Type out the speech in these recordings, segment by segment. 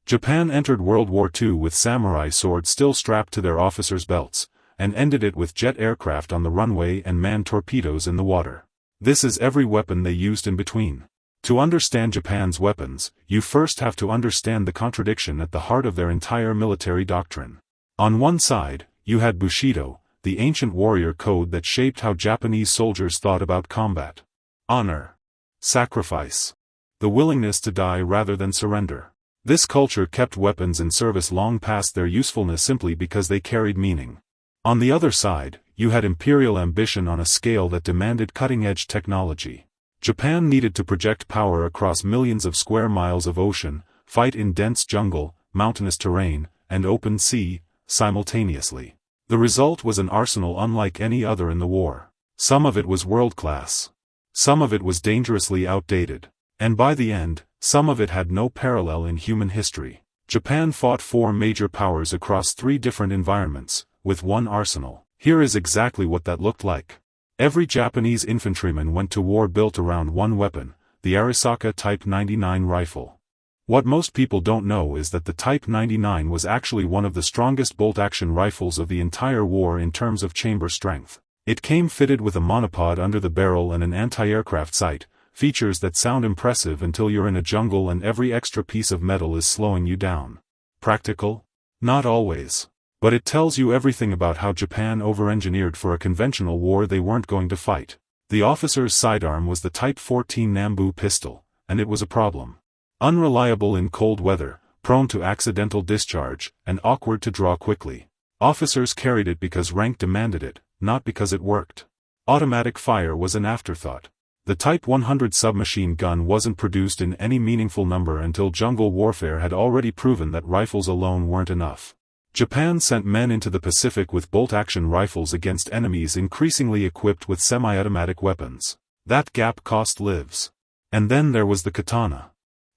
Japan entered World War II with samurai swords still strapped to their officers' belts, and ended it with jet aircraft on the runway and manned torpedoes in the water. This is every weapon they used in between. To understand Japan's weapons, you first have to understand the contradiction at the heart of their entire military doctrine. On one side, you had Bushido, the ancient warrior code that shaped how Japanese soldiers thought about combat. Honor. Sacrifice. The willingness to die rather than surrender. This culture kept weapons in service long past their usefulness simply because they carried meaning. On the other side, you had imperial ambition on a scale that demanded cutting-edge technology. Japan needed to project power across millions of square miles of ocean, fight in dense jungle, mountainous terrain, and open sea, simultaneously. The result was an arsenal unlike any other in the war. Some of it was world-class. Some of it was dangerously outdated. And by the end, some of it had no parallel in human history. Japan fought 4 major powers across 3 different environments, with one arsenal. Here is exactly what that looked like. Every Japanese infantryman went to war built around one weapon, the Arisaka Type 99 rifle. What most people don't know is that the Type 99 was actually one of the strongest bolt-action rifles of the entire war in terms of chamber strength. It came fitted with a monopod under the barrel and an anti-aircraft sight, features that sound impressive until you're in a jungle and every extra piece of metal is slowing you down. Practical? Not always. But it tells you everything about how Japan over-engineered for a conventional war they weren't going to fight. The officer's sidearm was the Type 14 Nambu pistol, and it was a problem. Unreliable in cold weather, prone to accidental discharge, and awkward to draw quickly. Officers carried it because rank demanded it, not because it worked. Automatic fire was an afterthought. The Type 100 submachine gun wasn't produced in any meaningful number until jungle warfare had already proven that rifles alone weren't enough. Japan sent men into the Pacific with bolt-action rifles against enemies increasingly equipped with semi-automatic weapons. That gap cost lives. And then there was the katana.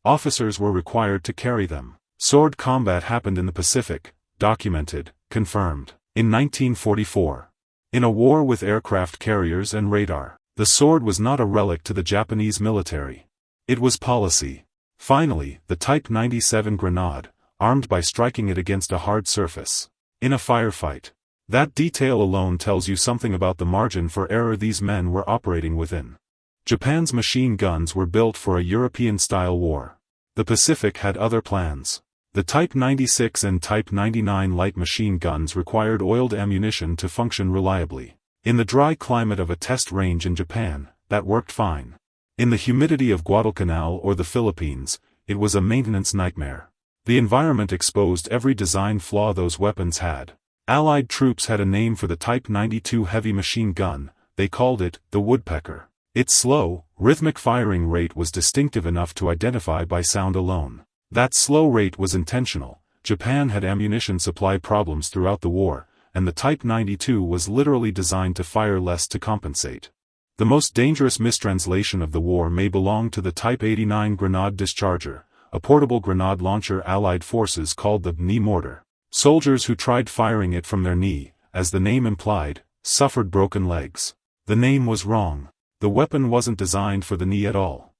Officers were required to carry them. Sword combat happened in the Pacific, documented, confirmed, in 1944. In a war with aircraft carriers and radar, the sword was not a relic to the Japanese military. It was policy. Finally, the Type 97 grenade, armed by striking it against a hard surface. In a firefight. That detail alone tells you something about the margin for error these men were operating within. Japan's machine guns were built for a European-style war. The Pacific had other plans. The Type 96 and Type 99 light machine guns required oiled ammunition to function reliably. In the dry climate of a test range in Japan, that worked fine. In the humidity of Guadalcanal or the Philippines, it was a maintenance nightmare. The environment exposed every design flaw those weapons had. Allied troops had a name for the Type 92 heavy machine gun. They called it the woodpecker. Its slow, rhythmic firing rate was distinctive enough to identify by sound alone. That slow rate was intentional. Japan had ammunition supply problems throughout the war, and the Type 92 was literally designed to fire less to compensate. The most dangerous mistranslation of the war may belong to the Type 89 grenade discharger, a portable grenade launcher Allied forces called the knee mortar. Soldiers who tried firing it from their knee, as the name implied, suffered broken legs. The name was wrong. The weapon wasn't designed for the knee at all.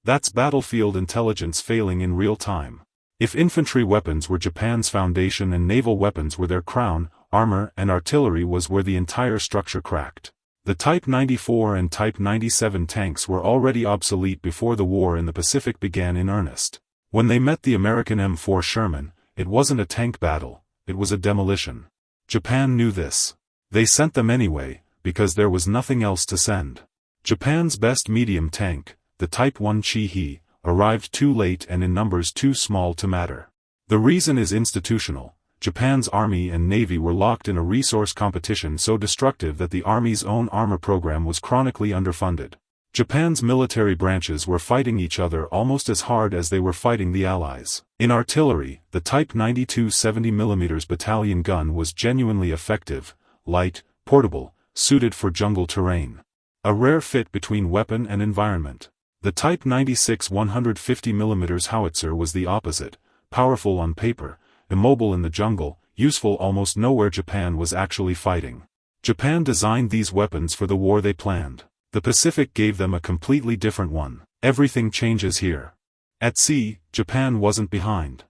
That's battlefield intelligence failing in real time. If infantry weapons were Japan's foundation and naval weapons were their crown, armor and artillery was where the entire structure cracked. The Type 94 and Type 97 tanks were already obsolete before the war in the Pacific began in earnest. When they met the American M4 Sherman, it wasn't a tank battle, it was a demolition. Japan knew this. They sent them anyway, because there was nothing else to send. Japan's best medium tank, the Type 1 Chi-He, arrived too late and in numbers too small to matter. The reason is institutional. Japan's Army and Navy were locked in a resource competition so destructive that the Army's own armor program was chronically underfunded. Japan's military branches were fighting each other almost as hard as they were fighting the Allies. In artillery, the Type 92 70mm battalion gun was genuinely effective, light, portable, suited for jungle terrain. A rare fit between weapon and environment. The Type 96 150mm howitzer was the opposite, powerful on paper, immobile in the jungle, useful almost nowhere Japan was actually fighting. Japan designed these weapons for the war they planned. The Pacific gave them a completely different one. Everything changes here. At sea, Japan wasn't behind.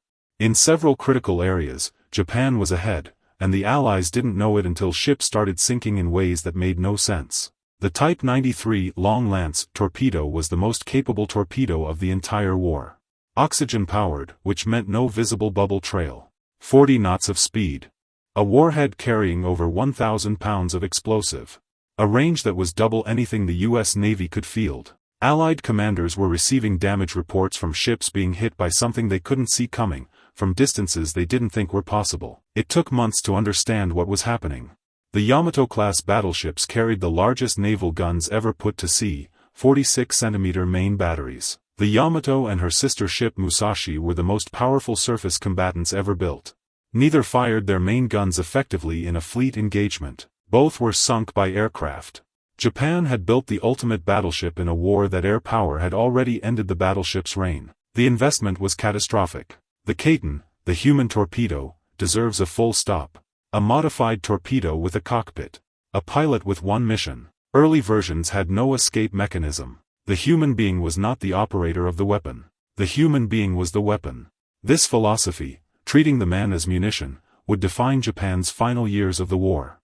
In several critical areas, Japan was ahead, and the Allies didn't know it until ships started sinking in ways that made no sense. The Type 93 Long Lance torpedo was the most capable torpedo of the entire war. Oxygen-powered, which meant no visible bubble trail. 40 knots of speed. A warhead carrying over 1,000 pounds of explosive. A range that was double anything the U.S. Navy could field. Allied commanders were receiving damage reports from ships being hit by something they couldn't see coming, from distances they didn't think were possible. It took months to understand what was happening. The Yamato-class battleships carried the largest naval guns ever put to sea, 46-centimeter main batteries. The Yamato and her sister ship Musashi were the most powerful surface combatants ever built. Neither fired their main guns effectively in a fleet engagement. Both were sunk by aircraft. Japan had built the ultimate battleship in a war that air power had already ended the battleship's reign. The investment was catastrophic. The Kaiten, the human torpedo, deserves a full stop. A modified torpedo with a cockpit. A pilot with one mission. Early versions had no escape mechanism. The human being was not the operator of the weapon. The human being was the weapon. This philosophy, treating the man as munition, would define Japan's final years of the war.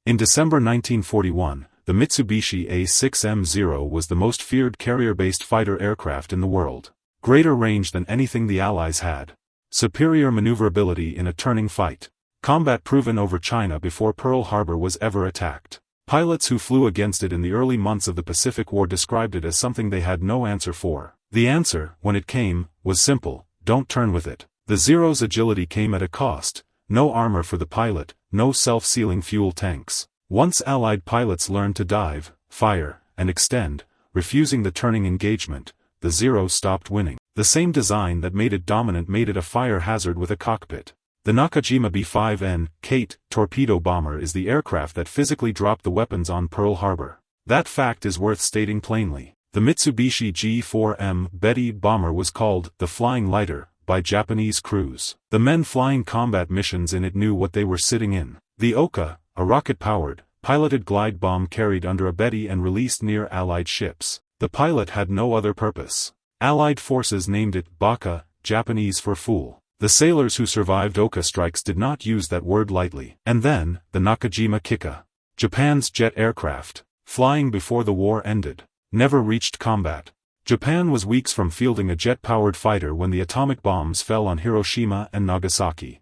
In December 1941, the Mitsubishi A6M0 was the most feared carrier-based fighter aircraft in the world. Greater range than anything the Allies had. Superior maneuverability in a turning fight. Combat proven over China before Pearl Harbor was ever attacked. Pilots who flew against it in the early months of the Pacific War described it as something they had no answer for. The answer, when it came, was simple: don't turn with it. The Zero's agility came at a cost. No armor for the pilot, no self-sealing fuel tanks. Once Allied pilots learned to dive, fire, and extend, refusing the turning engagement, the Zero stopped winning. The same design that made it dominant made it a fire hazard with a cockpit. The Nakajima B-5N Kate torpedo bomber is the aircraft that physically dropped the weapons on Pearl Harbor. That fact is worth stating plainly. The Mitsubishi G4M Betty bomber was called the Flying Lighter by Japanese crews. The men flying combat missions in it knew what they were sitting in. The Ohka, a rocket-powered, piloted glide bomb carried under a Betty and released near Allied ships. The pilot had no other purpose. Allied forces named it Baka, Japanese for fool. The sailors who survived Ohka strikes did not use that word lightly. And then, the Nakajima Kikka, Japan's jet aircraft, flying before the war ended, never reached combat. Japan was weeks from fielding a jet-powered fighter when the atomic bombs fell on Hiroshima and Nagasaki.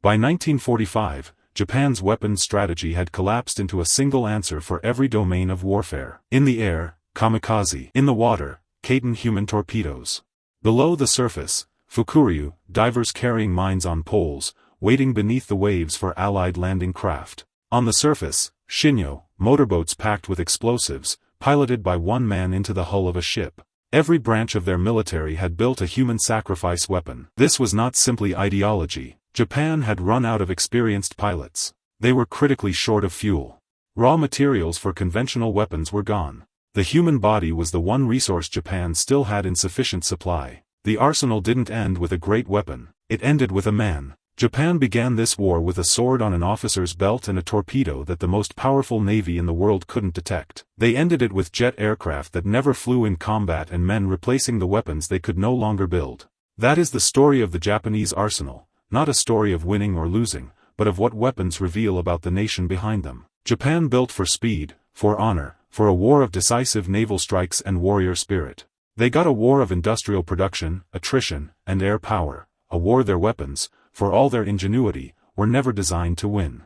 By 1945, Japan's weapons strategy had collapsed into a single answer for every domain of warfare. In the air, kamikaze. In the water, Kaiten human torpedoes. Below the surface, Fukuryu, divers carrying mines on poles, waiting beneath the waves for Allied landing craft. On the surface, Shinyo, motorboats packed with explosives, piloted by one man into the hull of a ship. Every branch of their military had built a human sacrifice weapon. This was not simply ideology. Japan had run out of experienced pilots. They were critically short of fuel. Raw materials for conventional weapons were gone. The human body was the one resource Japan still had in sufficient supply. The arsenal didn't end with a great weapon. It ended with a man. Japan began this war with a sword on an officer's belt and a torpedo that the most powerful navy in the world couldn't detect. They ended it with jet aircraft that never flew in combat and men replacing the weapons they could no longer build. That is the story of the Japanese arsenal, not a story of winning or losing, but of what weapons reveal about the nation behind them. Japan built for speed, for honor, for a war of decisive naval strikes and warrior spirit. They got a war of industrial production, attrition, and air power, a war their weapons, for all their ingenuity, were never designed to win.